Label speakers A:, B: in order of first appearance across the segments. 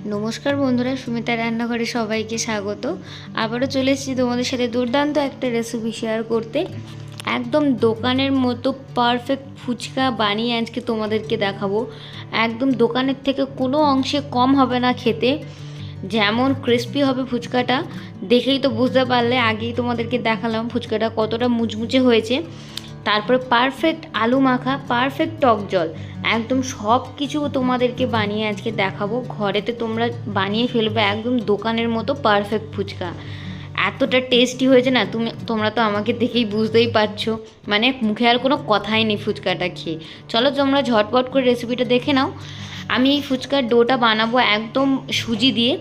A: নমস্কার বন্ধুরা, সুমিতা রান্নাঘরে সবাইকে স্বাগত। আবারও চলে এসেছি তোমাদের সাথে দুর্দান্ত একটা রেসিপি শেয়ার করতে। একদম দোকানের মতো পারফেক্ট ফুচকা বানিয়ে আজকে তোমাদেরকে দেখাবো। একদম দোকানের থেকে কোনো অংশে কম হবে না খেতে, যেমন ক্রিস্পি হবে ফুচকাটা। দেখেই তো বুঝতে পারলে, আগেই তোমাদেরকে দেখালাম ফুচকাটা কতটা মুচমুচে হয়েছে। তারপরে পারফেক্ট আলু মাখা, পারফেক্ট টক জল, একদম সব কিছু তোমাদেরকে বানিয়ে আজকে দেখাবো। ঘরেতে তোমরা বানিয়ে ফেলবে একদম দোকানের মতো পারফেক্ট ফুচকা। এতটা টেস্টি হয়েছে না, তোমরা তো আমাকে দেখেই বুঝতেই পারছো, মানে মুখে আর কোনো কথাই নেই ফুচকাটা খেয়ে। চলো তোমরা ঝটপট করে রেসিপিটা দেখে নাও। আমি এই ফুচকার ডোটা বানাবো একদম সুজি দিয়ে।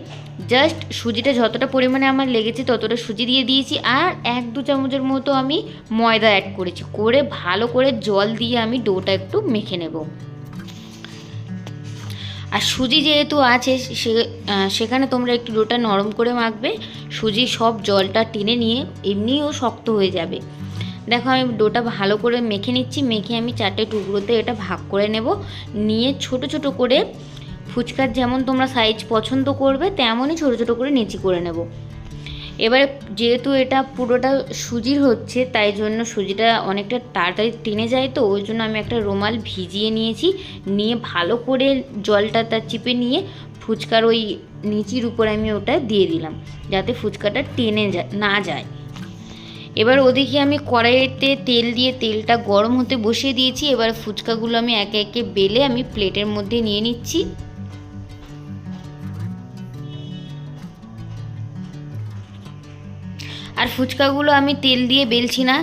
A: জাস্ট সুজিটা যতটা পরিমাণে আমার লেগেছে ততটা সুজি দিয়ে দিয়েছি, আর 1-2 চামচের মতো আমি ময়দা অ্যাড করেছি। করে ভালো করে জল দিয়ে আমি ডোটা একটু মেখে নেব। আর সুজি যেহেতু আছে সেখানে তোমরা একটু ডোটা নরম করে মাখবে। সুজি সব জলটা টেনে নিয়ে এমনিও শক্ত হয়ে যাবে। দেখো আমি ডোটা ভালো করে মেখে নিচ্ছি। মেখে আমি 4টে টুকরোতে এটা ভাগ করে নেব। নিয়ে ছোট ছোট করে ফুচকার যেমন তোমরা সাইজ পছন্দ করবে তেমনই ছোট ছোট করে নিচি করে নেব। এবারে যেহেতু এটা পুরোটা সুজির হচ্ছে, তাই জন্য সুজিটা অনেকটা তাড়াতাড়ি টেনে যায়, তো ওই জন্য আমি একটা রুমাল ভিজিয়ে নিয়েছি। নিয়ে ভালো করে জলটা তার চিপে নিয়ে ফুচকার ওই নিচির উপরে আমি ওটা দিয়ে দিলাম, যাতে ফুচকাটা টেনে না যায়। এবার ওদিকে আমি কড়াইতে তেল দিয়ে তেলটা গরম হতে বসিয়ে দিয়েছি। এবার ফুচকাগুলো আমি একে একে বেলে আমি প্লেটের মধ্যে নিয়ে নিচ্ছি। আর ফুচকাগুলো আমি তেল দিয়ে বেলছি না।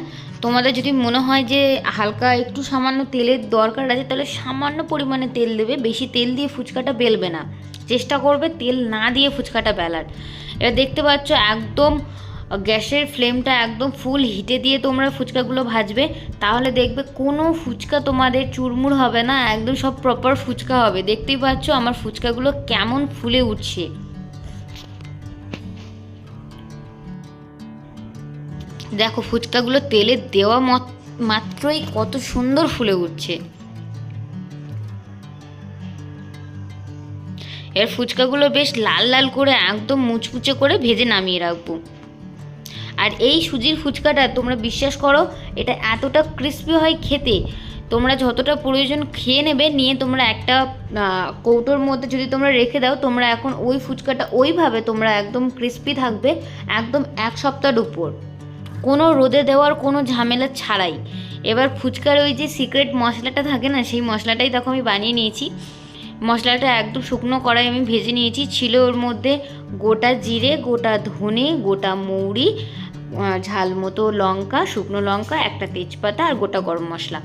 A: তোমাদের যদি মনে হয় যে হালকা একটু সামান্য তেলের দরকার আছে, তাহলে সামান্য পরিমাণে তেল দেবে। বেশি তেল দিয়ে ফুচকাটা বেলবে না, চেষ্টা করবে তেল না দিয়ে ফুচকাটা বেলার। এবার দেখতে পাচ্ছ একদম গ্যাসের ফ্লেমটা একদম ফুল হিটে দিয়ে তোমরা ফুচকাগুলো ভাজবে। তাহলে দেখবে কোনো ফুচকা তোমাদের চুরমুর হবে না, একদম সব প্রপার ফুচকা হবে। দেখতেই পাচ্ছ আমার ফুচকাগুলো কেমন ফুলে উঠছে। দেখো ফুচকাগুলো তেলে দেওয়া মাত্রই কত সুন্দর ফুলে উঠছে। এর ফুচকাগুলো বেশ লাল লাল করে একদম মুচমুচে করে ভেজে নামিয়ে রাখবো। আর এই সুজির ফুচকাটা তোমরা বিশ্বাস করো, এটা এতটা ক্রিস্পি হয় খেতে, তোমরা যতটা প্রয়োজন খেয়ে নেবে। নিয়ে তোমরা একটা কৌটোর মধ্যে যদি তোমরা রেখে দাও, তোমরা এখন ওই ফুচকাটা ওইভাবে তোমরা একদম ক্রিস্পি থাকবে একদম 1 সপ্তাহের উপর, কোনো রোদে দেওয়ার কোনো ঝামেলা ছাড়াই। এবার ফুচকার ওই যে সিক্রেট মশলাটা থাকে না, সেই মশলাটাই দেখো আমি বানিয়ে নিয়েছি। মশলাটা একদম শুকনো কড়াই আমি ভেজে নিয়েছি। ছিল ওর মধ্যে গোটা জিরে, গোটা ধনে, গোটা মৌরি, ঝাল মতো লঙ্কা, শুকনো লঙ্কা, একটা তেজপাতা আর গোটা গরম মশলা।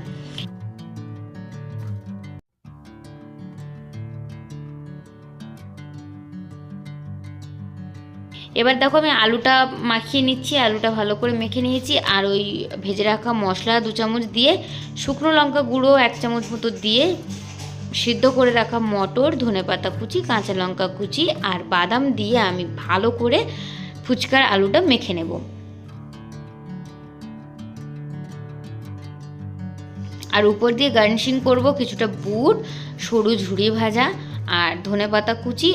A: এবার দেখো আমি আলুটা মাখিয়ে নিচ্ছি। আলুটা ভালো করে মেখে নিয়েছি। আর ওই ভেজে রাখা মশলা 2 চামচ দিয়ে, শুকনো লঙ্কা গুঁড়ো 1 চামচ মতো দিয়ে, সিদ্ধ করে রাখা মটর, ধনেপাতা কুচি, কাঁচা লঙ্কা কুচি আর বাদাম দিয়ে আমি ভালো করে ফুচকার আলুটা মেখে নেব। আর উপর দিয়ে গার্নিশিং করব কিছুটা বুট, সরু ঝুরি ভাজা আর ধনেপাতা কুচি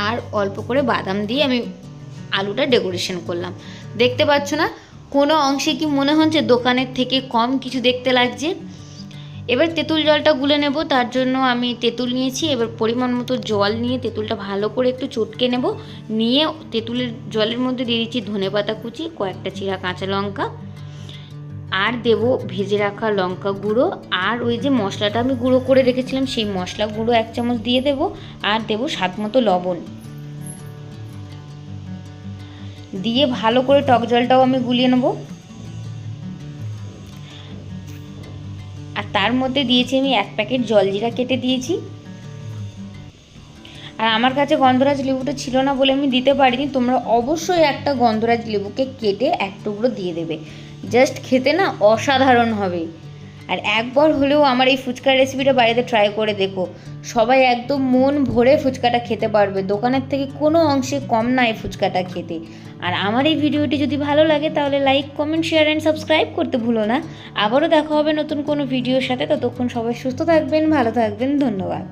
A: আর অল্প করে বাদাম দিয়ে আমি আলুটা ডেকোরেশন করলাম। দেখতে পাচ্ছ না, কোনো অংশে কি মনে হচ্ছে দোকানের থেকে কম কিছু দেখতে লাগছে। এবার তেঁতুল জলটা গুলে নেব, তার জন্য আমি তেঁতুল নিয়েছি। এবার পরিমাণ মতো জল নিয়ে তেঁতুলটা ভালো করে একটু চটকে নেব। নিয়ে তেঁতুলের জলের মধ্যে দিয়ে দিচ্ছি ধনেপাতা কুচি, কয়েকটা চিরা কাঁচা লঙ্কা, আর দেব ভেজে রাখা লঙ্কা গুঁড়ো, আর ওই যে মশলাটা আমি গুঁড়ো করে রেখেছিলাম সেই মশলা গুঁড়ো 1 চামচ দিয়ে দেব, আর দেব স্বাদ মতো লবণ। দিয়ে ভালো করে টক জলটাও আমি গুলিয়ে নেব। আর তার মধ্যে দিয়েছি আমি 1 প্যাকেট জলজিরা কেটে দিয়েছি। আর আমার কাছে গন্ধরাজ লেবুটা ছিল না বলে আমি দিতে পারিনি। তোমরা অবশ্যই একটা গন্ধরাজ লেবুকে কেটে 1 টুকরো দিয়ে দেবে, জাস্ট খেতে না অসাধারণ হবে। আর একবার হলেও আমার এই ফুচকার রেসিপিটা বাড়িতে ট্রাই করে দেখো। সবাই একদম মন ভরে ফুচকাটা খেতে পারবে, দোকানের থেকে কোনো অংশে কম না এই ফুচকাটা খেতে। আর আমার এই ভিডিওটি যদি ভালো লাগে তাহলে like, comment, share and subscribe করতে ভুলো না। আবারও দেখা হবে নতুন কোনো ভিডিওর সাথে। ততক্ষণ সবাই সুস্থ থাকবেন, ভালো থাকবেন। ধন্যবাদ।